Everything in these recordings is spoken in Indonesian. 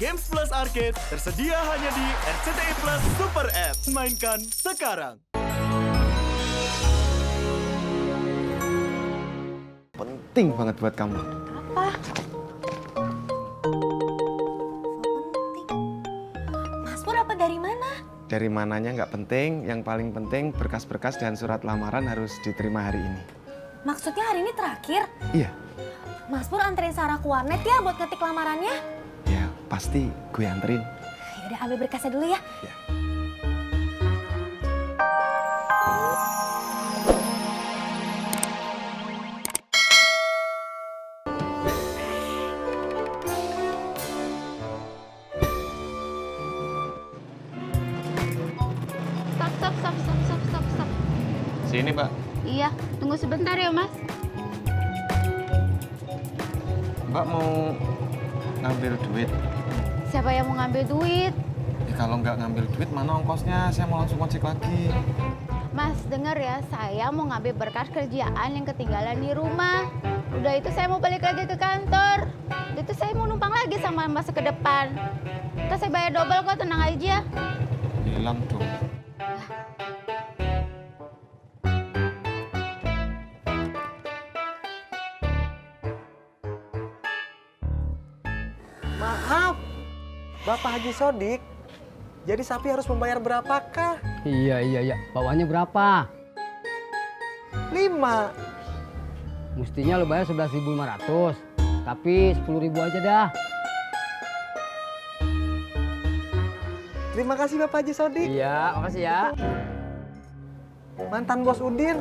Games Plus Arcade tersedia hanya di RCTI Plus Super App. Mainkan sekarang. Penting banget buat kamu. Apa? Penting. Mas Pur apa dari mana? Dari mananya nggak penting, yang paling penting berkas-berkas dan surat lamaran harus diterima hari ini. Maksudnya hari ini terakhir? Iya, Mas Pur anterin Sarah ke warnet ya buat ngetik lamarannya? ya pasti gue anterin. Yaudah ambil berkasnya dulu ya. Ya. Stop. Sini, Pak. Iya, tunggu sebentar ya, Mas. Mbak mau ngambil duit. Siapa yang mau ngambil duit? Ya, kalau nggak ngambil duit, mana ongkosnya? Saya mau langsung ojek lagi. Mas, dengar ya, saya mau ngambil berkas kerjaan yang ketinggalan di rumah. Udah itu saya mau balik lagi ke kantor. Udah itu saya mau numpang lagi sama Mas ke depan. Ntar saya bayar double kok, tenang aja. Hilang dong. Maaf, Bapak Haji Sodik. Jadi sapi harus membayar berapakah? Iya. Bawahnya berapa? 5. Mestinya lo bayar 11.500. Tapi 10.000 aja dah. Terima kasih Bapak Haji Sodik. Iya, makasih ya. Mantan Bos Udin.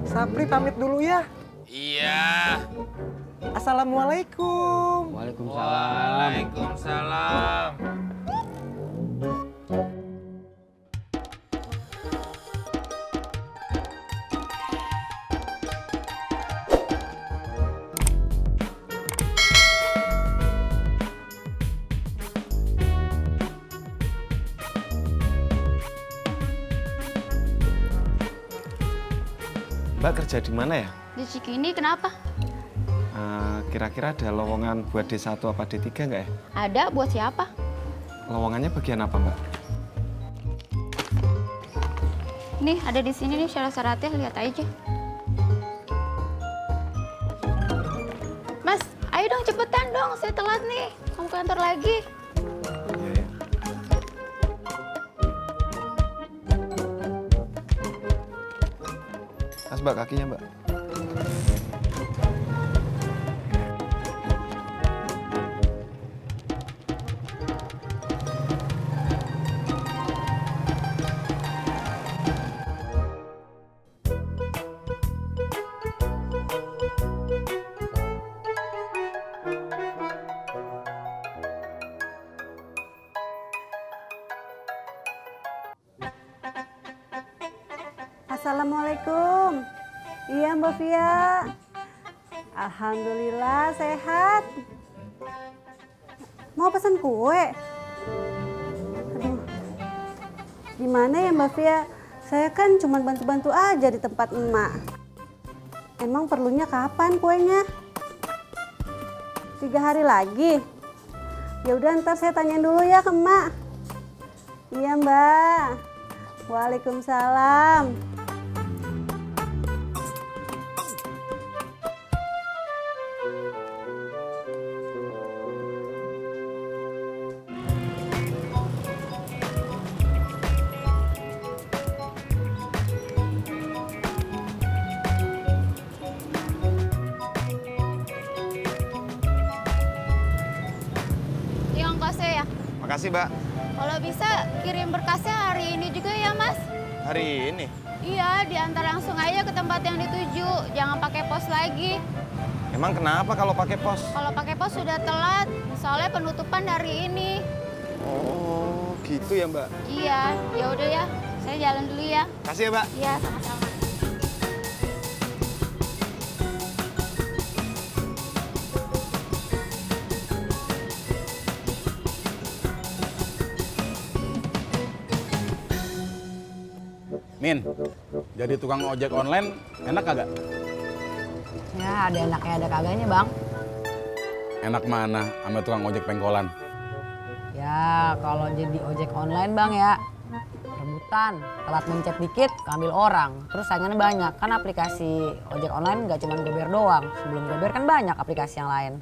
Sapri pamit dulu ya. Iya. Assalamualaikum. Waalaikumsalam. Waalaikumsalam. Mbak kerja di mana ya? Di Cikini kenapa? Kira-kira ada lowongan buat D1 apa D3 nggak ya? Ada, buat siapa? Lowongannya bagian apa, Mbak? Nih, ada di sini nih syarat-syaratnya, lihat aja. Mas, ayo dong cepetan dong, saya telat nih. Kamu ke kantor lagi. Iya ya. Mas, Mbak, kakinya, Mbak. Assalamualaikum. Iya Mbak Via. Alhamdulillah sehat. Mau pesan kue? Aduh. Gimana ya Mbak Via? Saya kan cuma bantu-bantu aja di tempat emak. Emang perlunya kapan kuenya? 3 hari lagi? Ya udah ntar saya tanyain dulu ya ke emak. Iya Mbak. Waalaikumsalam. Ini ongkosnya ya. Makasih, Mbak. Kalau bisa kirim berkasnya hari ini juga ya, Mas. Hari ini? Iya, diantar langsung aja ke tempat yang dituju. Jangan pakai pos lagi. Emang kenapa kalau pakai pos? Kalau pakai pos sudah telat, soalnya penutupan hari ini. Oh, gitu ya, Mbak. Iya, ya udah ya. Saya jalan dulu ya. Kasih ya, Mbak. Iya, sama-sama. Min, jadi tukang ojek online enak kagak? Ya ada enaknya ada kagaknya bang. Enak mana sama tukang ojek pengkolan? Ya, kalau jadi ojek online bang ya, rebutan, telat mencet dikit, ambil orang. Terus saingannya banyak, kan aplikasi ojek online nggak cuma Gober doang. Sebelum Gober kan banyak aplikasi yang lain.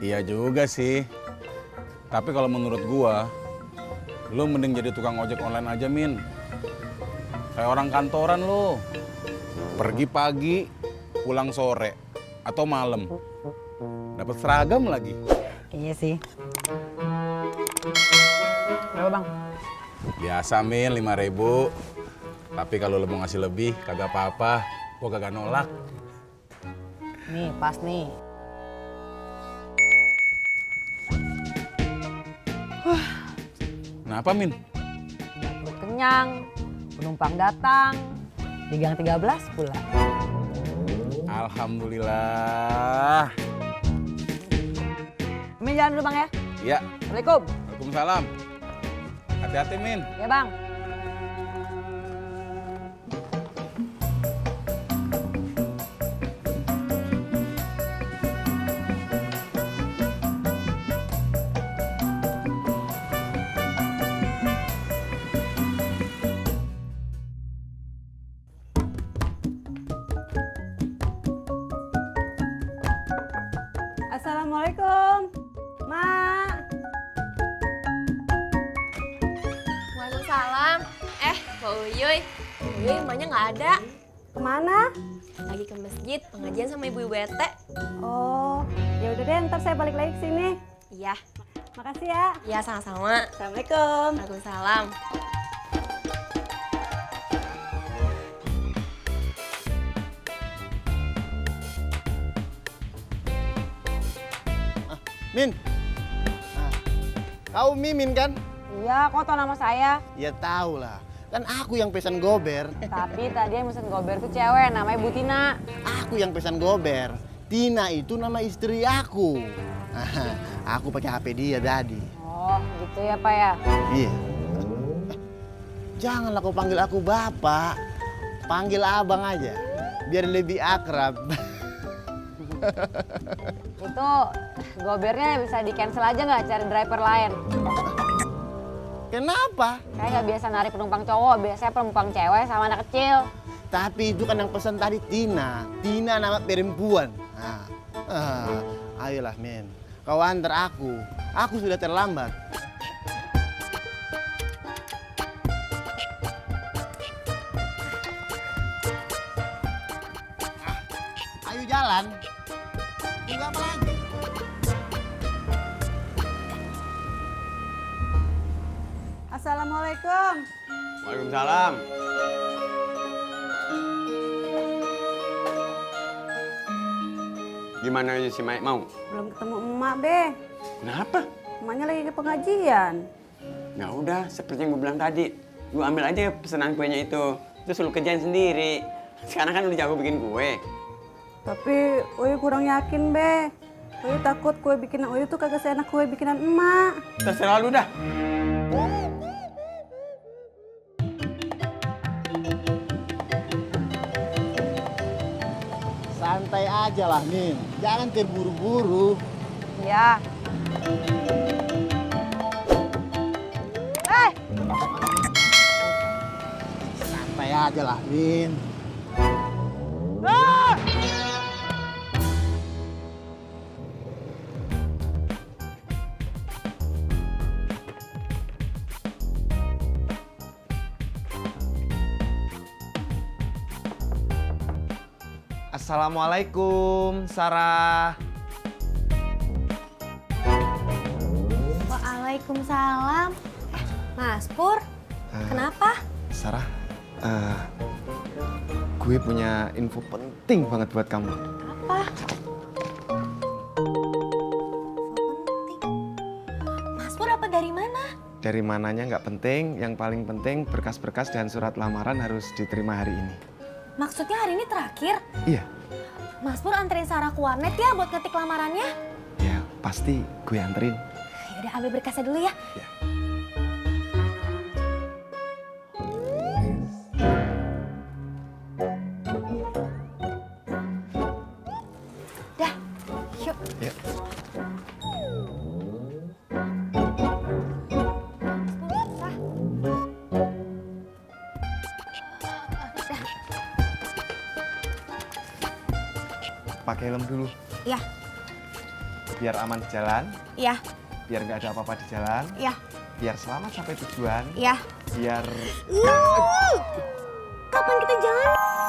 Iya juga sih. Tapi kalau menurut gua, lu mending jadi tukang ojek online aja, Min. Kayak orang kantoran lu. Pergi pagi, pulang sore, atau malam. Dapat seragam lagi. Iya sih. Berapa bang? Biasa, Min, 5.000. Tapi kalau lu mau ngasih lebih, kagak apa-apa. Gua kagak nolak. Nih, pas nih. Kenapa, Min? Perut kenyang, penumpang datang, di gang 13 pula. Alhamdulillah. Min jalan dulu bang ya. Iya. Assalamualaikum. Waalaikumsalam. Hati-hati, Min. Ya bang. Assalamualaikum, Mak. Waalaikumsalam. Mbak Uyuy. Uyuy, emaknya nggak ada. Kemana? Lagi ke masjid, pengajian sama ibu-ibu ete. Oh, ya udah deh, ntar saya balik lagi ke sini. Iya. Makasih ya. Iya, sama-sama. Assalamualaikum. Waalaikumsalam. Min, kau Mimin kan? Iya, kok tau nama saya? Ya tahu lah, kan aku yang pesan Gober. Tapi tadi yang mesen Gober tuh cewek, namanya Bu Tina. Aku yang pesan Gober. Tina itu nama istri aku. Aku pakai HP dia tadi. Oh, gitu ya Pak ya? Iya. Janganlah kau panggil aku bapak, panggil abang aja, biar lebih akrab. Itu Gobernya bisa di cancel aja nggak, cari driver lain? Kenapa? Kayak nggak biasa narik penumpang cowok, biasanya penumpang cewek sama anak kecil. Tapi itu kan yang pesan tadi Tina. Tina nama perempuan. Ayolah men, kau antar aku. Aku sudah terlambat. Ayo jalan. Tunggu apa lagi? Assalamualaikum. Waalaikumsalam. Gimana si Maik mau? Belum ketemu emak, Be. Kenapa? Emaknya lagi ke pengajian. Ya udah, seperti yang gue bilang tadi, gue ambil aja pesanan kuenya itu, terus lu kerjain sendiri. Sekarang kan udah jago bikin kue. Tapi Uyu kurang yakin, Be. Uyu takut kue bikinan Uyu tuh kagak seenak kue bikinan emak. Terserah lu dah. Santai aja lah, Min. Jangan terburu-buru. Iya. Santai aja lah, Min. Assalamualaikum, Sarah. Waalaikumsalam. Mas Pur, kenapa? Sarah, gue punya info penting banget buat kamu. Apa? Mas Pur, apa dari mana? Dari mananya nggak penting, yang paling penting berkas-berkas dan surat lamaran harus diterima hari ini. Maksudnya hari ini terakhir? Iya. Mas Pur anterin Sarah ke warnet ya buat ngetik lamarannya? Ya, pasti gue anterin. Yaudah, ambil berkasnya dulu ya. Ya. Dah, yuk. Ya. pakai helm dulu. Iya, Biar aman di jalan, iya, biar nggak ada apa-apa di jalan, iya, biar selamat sampai tujuan, iya. biar... Kapan kita jalan?